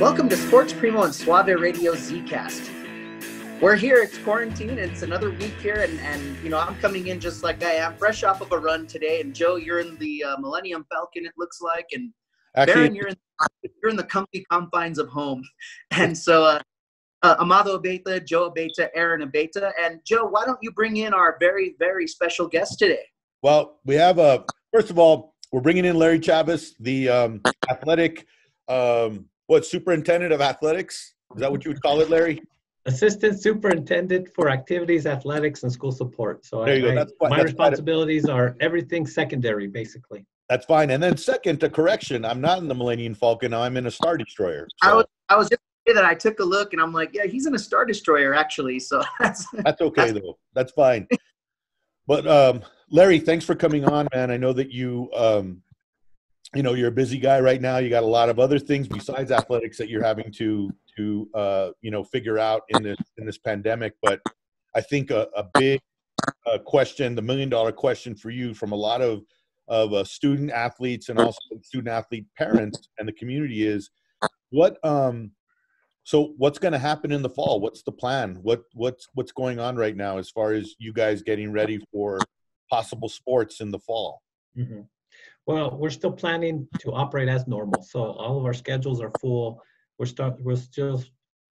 Welcome to Sports Primo and Suave Radio Zcast. We're here, it's quarantine, it's another week here, and you know, I'm coming in just like I am, fresh off of a run today, and Joe, you're in the Millennium Falcon, it looks like, and Actually, Baron, you're in the comfy confines of home. And so, Amado Abeta, Joe Abeta, Aaron Abeta, and Joe, why don't you bring in our very, very special guest today? well, we have first of all, we're bringing in Larry Chavez, the athletic, superintendent of athletics? Is that what you would call it, Larry? Assistant Superintendent for Activities, Athletics, and School Support. So there you go. That's fine. My responsibilities are everything secondary, basically. That's fine. And then second, a correction, I'm not in the Millennium Falcon. I'm in a Star Destroyer. So. I was just saying that I took a look, and I'm like, yeah, he's in a Star Destroyer, actually. So that's okay, though. That's fine. But, Larry, thanks for coming on, man. I know that you you're a busy guy right now. You got a lot of other things besides athletics that you're having to figure out in this pandemic. But I think a big question, the $1 million question for you from a lot of student athletes and also student athlete parents and the community is what's going to happen in the fall? What's the plan? What's going on right now as far as you guys getting ready for possible sports in the fall? Mm-hmm. Well, we're still planning to operate as normal. So all of our schedules are full. We're still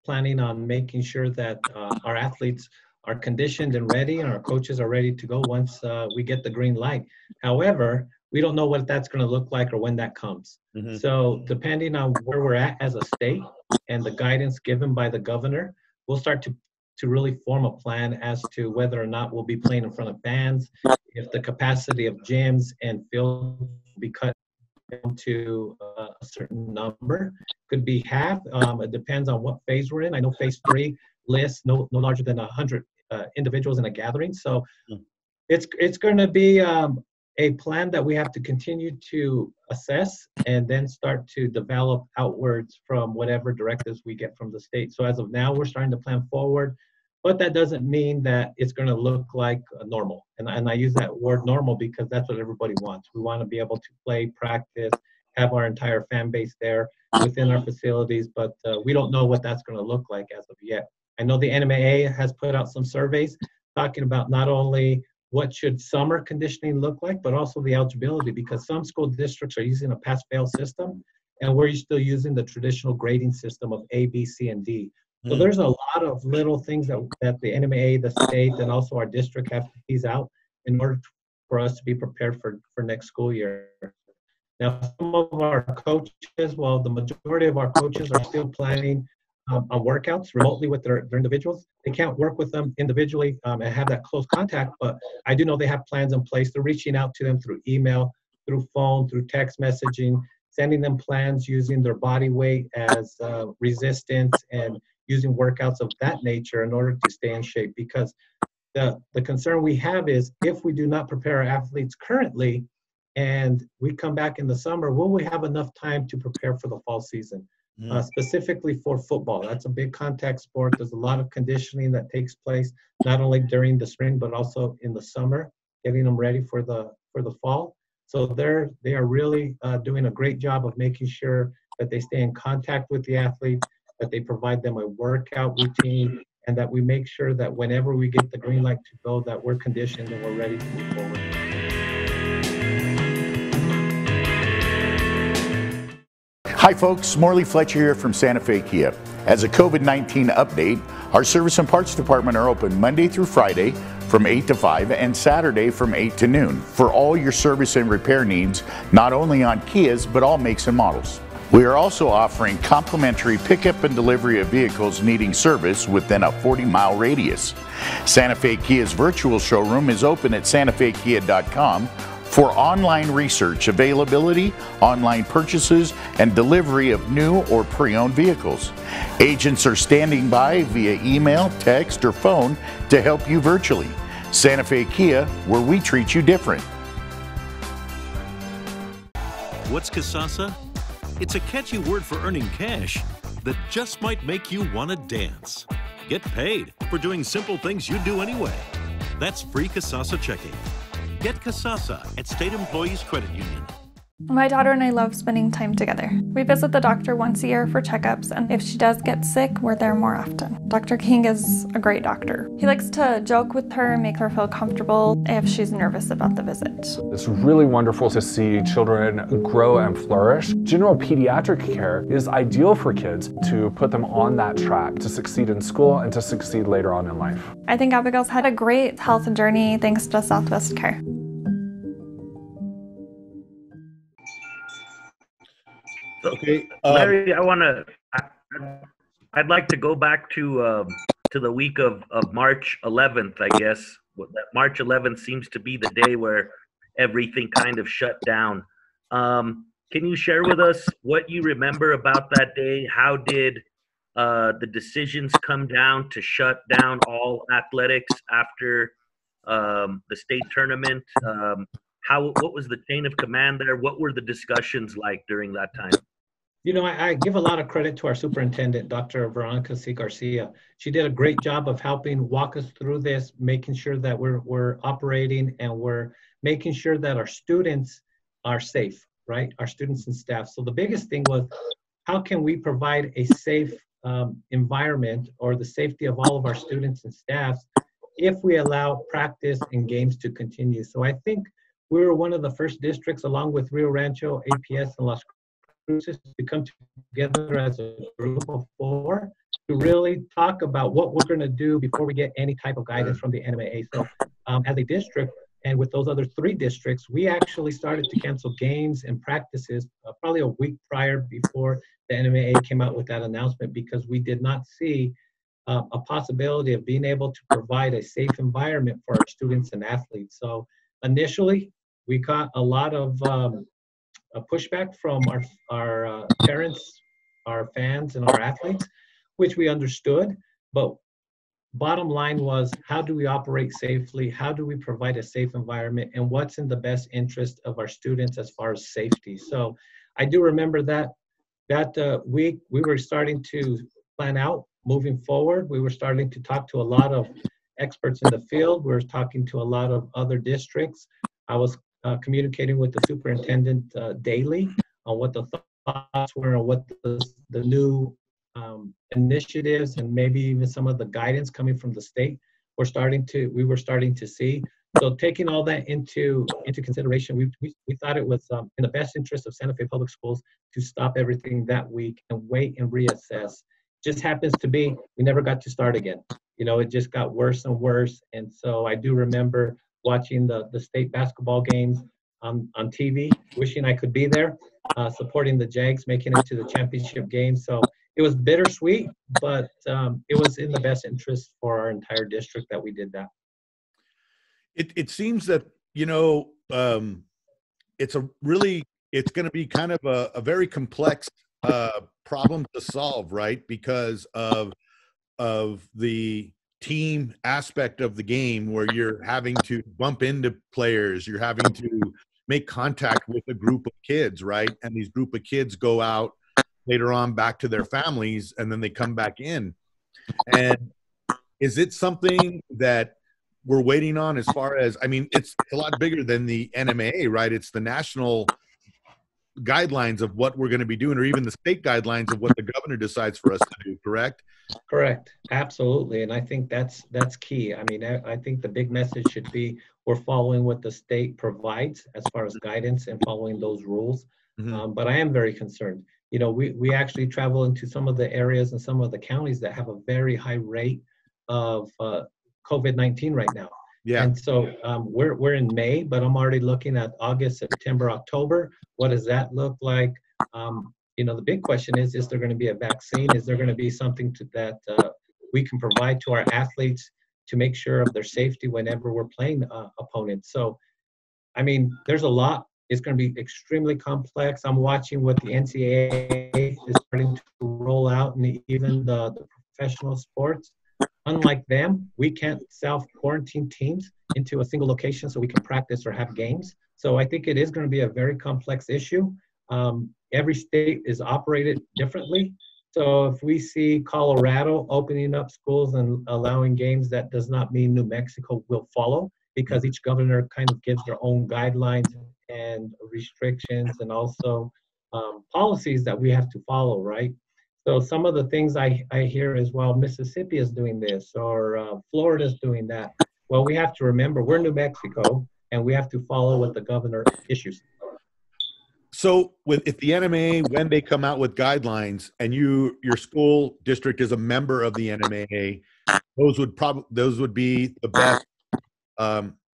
planning on making sure that our athletes are conditioned and ready, and our coaches are ready to go once we get the green light. However, we don't know what that's going to look like or when that comes. Mm-hmm. So depending on where we're at as a state and the guidance given by the governor, we'll start to really form a plan as to whether or not we'll be playing in front of fans, if the capacity of gyms and fields will be cut down to a certain number. Could be half. It depends on what phase we're in. I know phase 3 lists no larger than 100 individuals in a gathering. So it's going to be a plan that we have to continue to assess and then start to develop outwards from whatever directives we get from the state. So as of now, we're starting to plan forward, but that doesn't mean that it's going to look like normal. And I use that word normal because that's what everybody wants. We want to be able to play, practice, have our entire fan base there within our facilities, but we don't know what that's going to look like as of yet. I know the NMAA has put out some surveys talking about not only what should summer conditioning look like, but also the eligibility, because some school districts are using a pass-fail system, and we're still using the traditional grading system of A, B, C, and D. So there's a lot of little things that the NMAA, the state, and also our district have to tease out in order for us to be prepared for next school year. Now, some of our coaches, the majority of our coaches are still planning on workouts remotely with their individuals. They can't work with them individually and have that close contact, but I do know they have plans in place. They're reaching out to them through email, through phone, through text messaging, sending them plans using their body weight as resistance and using workouts of that nature in order to stay in shape. Because the concern we have is if we do not prepare our athletes currently and we come back in the summer, will we have enough time to prepare for the fall season? Specifically for football. That's a big contact sport. There's a lot of conditioning that takes place, not only during the spring, but also in the summer, getting them ready for the fall. So they are really doing a great job of making sure that they stay in contact with the athlete, that they provide them a workout routine, and that we make sure that whenever we get the green light to go, that we're conditioned and we're ready to move forward. Hi folks, Morley Fletcher here from Santa Fe Kia. As a COVID-19 update, our service and parts department are open Monday through Friday from 8 to 5 and Saturday from 8 to noon for all your service and repair needs, not only on Kias, but all makes and models. We are also offering complimentary pickup and delivery of vehicles needing service within a 40-mile radius. Santa Fe Kia's virtual showroom is open at santafekia.com for online research, availability, online purchases, and delivery of new or pre-owned vehicles. Agents are standing by via email, text, or phone to help you virtually. Santa Fe Kia, where we treat you different. What's Kasasa? It's a catchy word for earning cash that just might make you want to dance. Get paid for doing simple things you do anyway. That's free Kasasa checking. Get Kasasa at State Employees Credit Union. My daughter and I love spending time together. We visit the doctor once a year for checkups, and if she does get sick, we're there more often. Dr. King is a great doctor. He likes to joke with her and make her feel comfortable if she's nervous about the visit. It's really wonderful to see children grow and flourish. General pediatric care is ideal for kids to put them on that track to succeed in school and to succeed later on in life. I think Abigail's had a great health journey thanks to Southwest Care. Okay, Larry, I'd like to go back to the week of March 11th, I guess. That March 11th seems to be the day where everything kind of shut down. Can you share with us what you remember about that day? How did the decisions come down to shut down all athletics after the state tournament? What was the chain of command there? What were the discussions like during that time? You know, I give a lot of credit to our superintendent, Dr. Veronica C. Garcia. She did a great job of helping walk us through this, making sure that we're operating and we're making sure that our students are safe, right? Our students and staff. So the biggest thing was, how can we provide a safe environment or the safety of all of our students and staff if we allow practice and games to continue? So I think we were one of the first districts, along with Rio Rancho, APS, and Las Cruces, to come together as a group of 4 to really talk about what we're going to do before we get any type of guidance from the NMAA. So as a district, and with those other 3 districts, we actually started to cancel games and practices probably a week prior before the NMAA came out with that announcement, because we did not see a possibility of being able to provide a safe environment for our students and athletes. So initially, we got a lot of a pushback from our parents, our fans, and our athletes, which we understood. But bottom line was, how do we operate safely? How do we provide a safe environment? And what's in the best interest of our students as far as safety? So I do remember that week we were starting to plan out moving forward. We were starting to talk to a lot of experts in the field. We were talking to a lot of other districts. I was communicating with the superintendent daily on what the thoughts were and what the new initiatives and maybe even some of the guidance coming from the state we were starting to see. So taking all that into consideration, we thought it was in the best interest of Santa Fe Public Schools to stop everything that week and wait and reassess. Just happens to be we never got to start again. You know, it just got worse and worse. And so I do remember watching the state basketball games on TV, wishing I could be there, supporting the Jags, making it to the championship game. So it was bittersweet, but it was in the best interest for our entire district that we did that. It seems that, you know, it's going to be kind of a very complex problem to solve, right? Because of the team aspect of the game, where you're having to bump into players, you're having to make contact with a group of kids, right? And these group of kids go out later on back to their families, and then they come back in. And is it something that we're waiting on as far as, I mean, it's a lot bigger than the NMAA, right? It's the national guidelines of what we're going to be doing, or even the state guidelines of what the governor decides for us to do, correct? Correct. Absolutely. And I think that's key. I mean, I think the big message should be we're following what the state provides as far as guidance and following those rules. Mm-hmm. But I am very concerned. You know, we actually travel into some of the areas and some of the counties that have a very high rate of COVID-19 right now. Yeah. And so we're in May, but I'm already looking at August, September, October. What does that look like? You know, the big question is there going to be a vaccine? Is there going to be something that we can provide to our athletes to make sure of their safety whenever we're playing opponents? So, I mean, there's a lot. It's going to be extremely complex. I'm watching what the NCAA is starting to roll out, and even the professional sports. Unlike them, we can't self-quarantine teams into a single location so we can practice or have games. So I think it is going to be a very complex issue. Every state is operated differently. So if we see Colorado opening up schools and allowing games, that does not mean New Mexico will follow, because each governor kind of gives their own guidelines and restrictions and also policies that we have to follow, right? So some of the things I hear is, well, Mississippi is doing this or Florida is doing that. Well, we have to remember we're New Mexico and we have to follow what the governor issues. So if the NMA, when they come out with guidelines and your school district is a member of the NMA, those would be the best.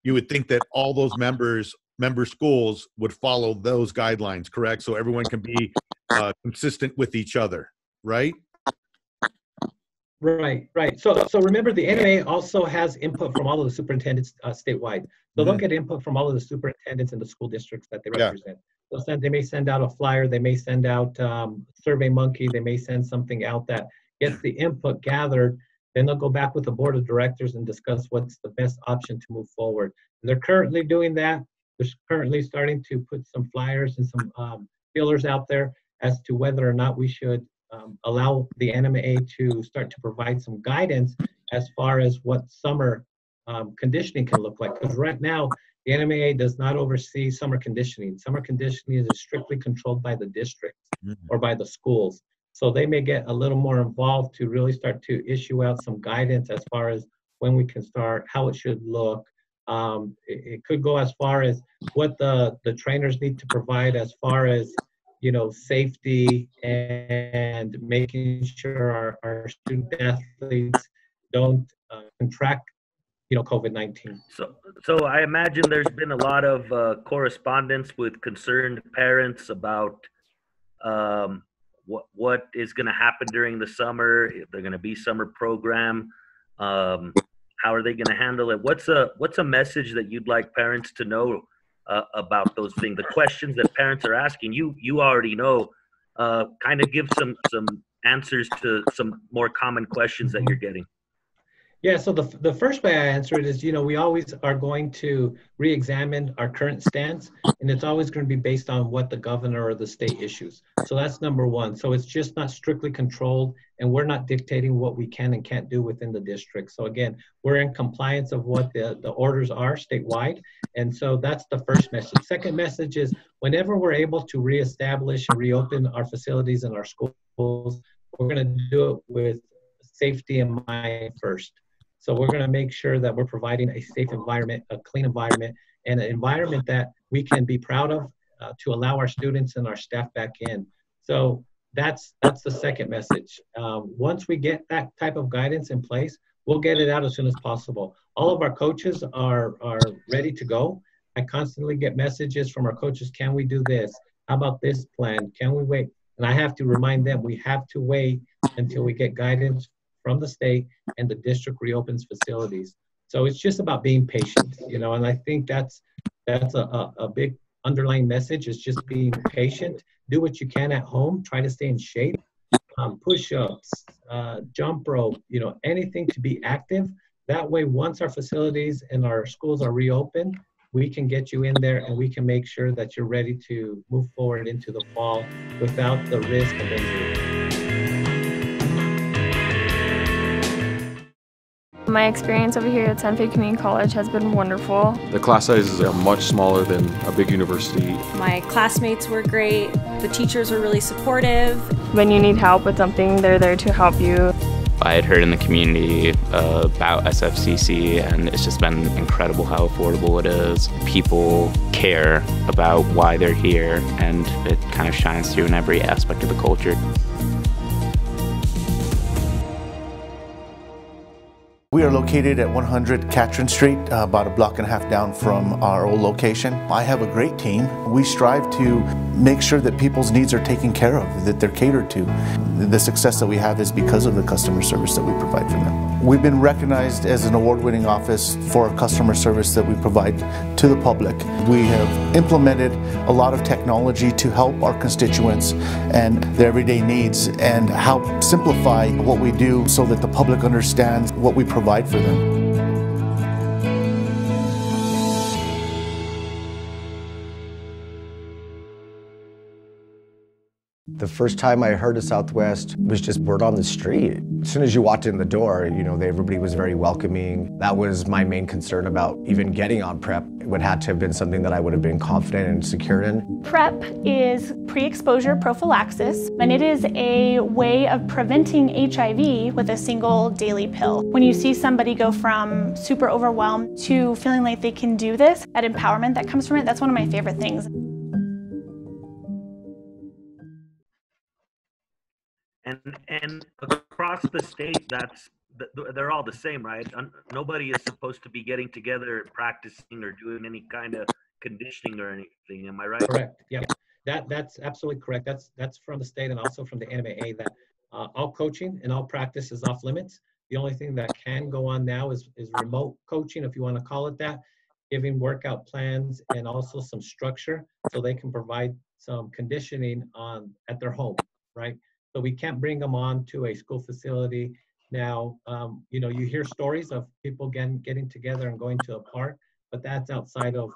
You would think that all those member schools would follow those guidelines, correct? So everyone can be consistent with each other, right? Right. So remember, the NMA also has input from all of the superintendents statewide. So they'll get input from all of the superintendents in the school districts that they represent. They may send out a flyer, they may send out Survey Monkey, they may send something out that gets the input gathered. Then they'll go back with the board of directors and discuss what's the best option to move forward. And they're currently doing that. They're currently starting to put some flyers and some feelers out there as to whether or not we should allow the NMA to start to provide some guidance as far as what summer conditioning can look like. Because right now, the NMA does not oversee summer conditioning. Summer conditioning is strictly controlled by the districts or by the schools. So they may get a little more involved to really start to issue out some guidance as far as when we can start, how it should look. It could go as far as what the trainers need to provide as far as, you know, safety and making sure our student athletes don't contract, you know, COVID-19. So I imagine there's been a lot of correspondence with concerned parents about what is going to happen during the summer, if they're going to be summer program, how are they going to handle it? What's a message that you'd like parents to know about those things? The questions that parents are asking, you already know. Kind of give some answers to some more common questions that you're getting. Yeah, so the first way I answer it is, you know, we always are going to re-examine our current stance, and it's always going to be based on what the governor or the state issues. So that's number one. So it's just not strictly controlled, and we're not dictating what we can and can't do within the district. So again, we're in compliance of what the orders are statewide, and so that's the first message. Second message is, whenever we're able to reestablish and reopen our facilities and our schools, we're going to do it with safety in mind first. So we're going to make sure that we're providing a safe environment, a clean environment, and an environment that we can be proud of to allow our students and our staff back in. So that's the second message. Once we get that type of guidance in place, we'll get it out as soon as possible. All of our coaches are ready to go. I constantly get messages from our coaches, can we do this? How about this plan? Can we wait? And I have to remind them, we have to wait until we get guidance from the state and the district reopens facilities. So it's just about being patient, you know, and I think that's a big underlying message, is just being patient. Do what you can at home, try to stay in shape, push-ups, jump rope, you know, anything to be active. That way, once our facilities and our schools are reopened, we can get you in there and we can make sure that you're ready to move forward into the fall without the risk of injury. My experience over here at Santa Fe Community College has been wonderful. The class sizes are much smaller than a big university. My classmates were great. The teachers were really supportive. When you need help with something, they're there to help you. I had heard in the community about SFCC, and it's just been incredible how affordable it is. People care about why they're here, and it kind of shines through in every aspect of the culture. We are located at 100 Catron Street, about a block and a half down from our old location. I have a great team. We strive to make sure that people's needs are taken care of, that they're catered to. The success that we have is because of the customer service that we provide for them. We've been recognized as an award-winning office for customer service that we provide to the public. We have implemented a lot of technology to help our constituents and their everyday needs, and help simplify what we do so that the public understands what we provide for them. The first time I heard of Southwest was just word on the street. As soon as you walked in the door, everybody was very welcoming. That was my main concern about even getting on PrEP. It would have to have been something that I would have been confident and secure in. PrEP is pre-exposure prophylaxis, and it is a way of preventing HIV with a single daily pill. When you see somebody go from super overwhelmed to feeling like they can do this, that empowerment that comes from it, that's one of my favorite things. And across the state, they're all the same, right? Nobody is supposed to be getting together, practicing, or doing any kind of conditioning or anything. Am I right? Correct. Yeah, that's absolutely correct. That's from the state and also from the NMAA that all coaching and all practice is off limits. The only thing that can go on now is remote coaching, if you want to call it that, giving workout plans and also some structure so they can provide some conditioning at their home, right? So we can't bring them on to a school facility. Now, you hear stories of people getting together and going to a park, but that's outside of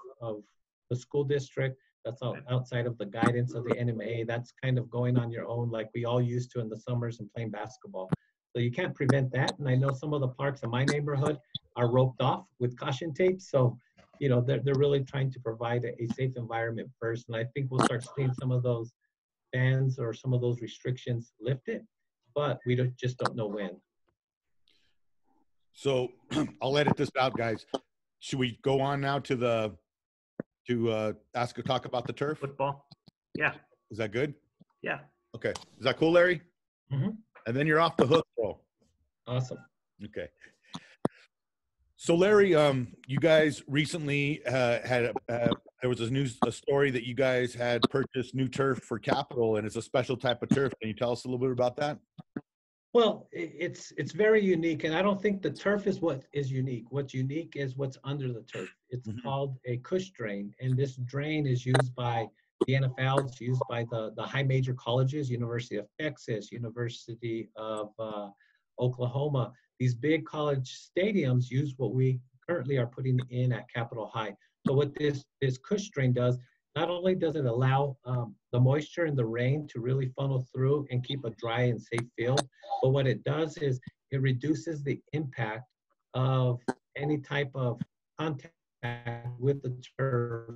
the school district. That's outside of the guidance of the NMA. That's kind of going on your own like we all used to in the summers and playing basketball. So you can't prevent that. And I know some of the parks in my neighborhood are roped off with caution tape. So, they're really trying to provide a safe environment first. And I think we'll start seeing some of those bans or some of those restrictions lifted, but we just don't know when. So I'll edit this out, guys. Should we go on now to talk about the turf? Football. Yeah. Is that good? Yeah. Okay. Is that cool, Larry? Mm-hmm. And then you're off the hook, bro. Awesome. Okay. So Larry, you guys recently had there was a story that you guys had purchased new turf for Capitol, and it's a special type of turf. Can you tell us a little bit about that? Well, it's very unique, and I don't think the turf is what is unique. What's unique is what's under the turf. It's called a cush drain, and this drain is used by the NFL. It's used by the high major colleges, University of Texas, University of Oklahoma. These big college stadiums use what we currently are putting in at Capitol High. So what this cush drain does, not only does it allow the moisture and the rain to really funnel through and keep a dry and safe field, but what it does is it reduces the impact of any type of contact with the turf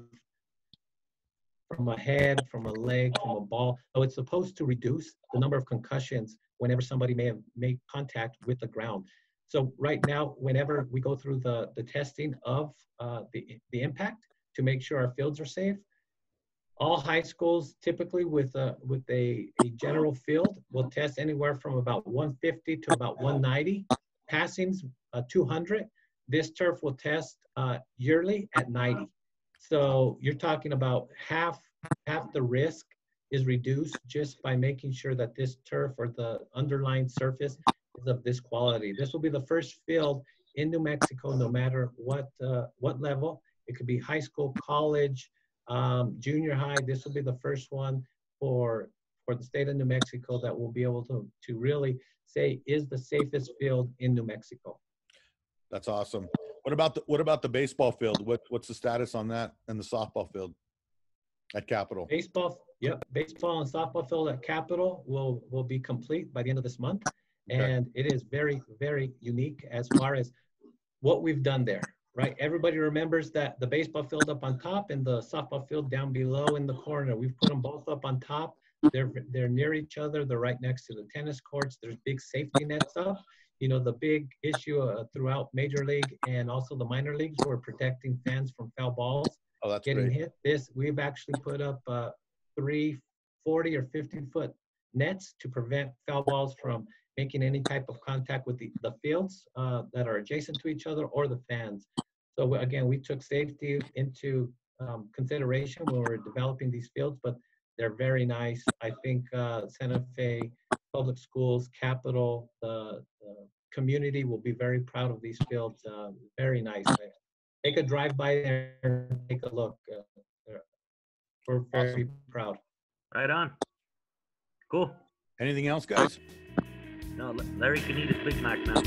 from a head, from a leg, from a ball. So it's supposed to reduce the number of concussions whenever somebody may have made contact with the ground. So right now, whenever we go through the testing of the impact to make sure our fields are safe, all high schools typically with a general field will test anywhere from about 150 to about 190. Passings 200. This turf will test yearly at 90. So you're talking about half the risk is reduced just by making sure that this turf or the underlying surface is of this quality. This will be the first field in New Mexico, no matter what level. It could be high school, college, junior high. This will be the first one for the state of New Mexico that will be able to really say is the safest field in New Mexico. That's awesome. What about the baseball field? What's the status on that and the softball field at Capitol? Baseball and softball field at Capitol will be complete by the end of this month. Okay. And it is very, very unique as far as what we've done there, right? Everybody remembers that the baseball field up on top and the softball field down below in the corner. We've put them both up on top. They're near each other. They're right next to the tennis courts. There's big safety nets up. The big issue throughout Major League and also the minor leagues were protecting fans from foul balls getting hit. We've actually put up 3 40 or 50-foot nets to prevent foul balls from making any type of contact with the fields that are adjacent to each other or the fans. So again, we took safety into consideration when we're developing these fields, but they're very nice. I think Santa Fe Public Schools, Capitol, the community will be very proud of these fields. Very nice. Take a drive by there and take a look. We're very proud. Right on. Cool. Anything else, guys? No, Larry can eat his Big Mac now.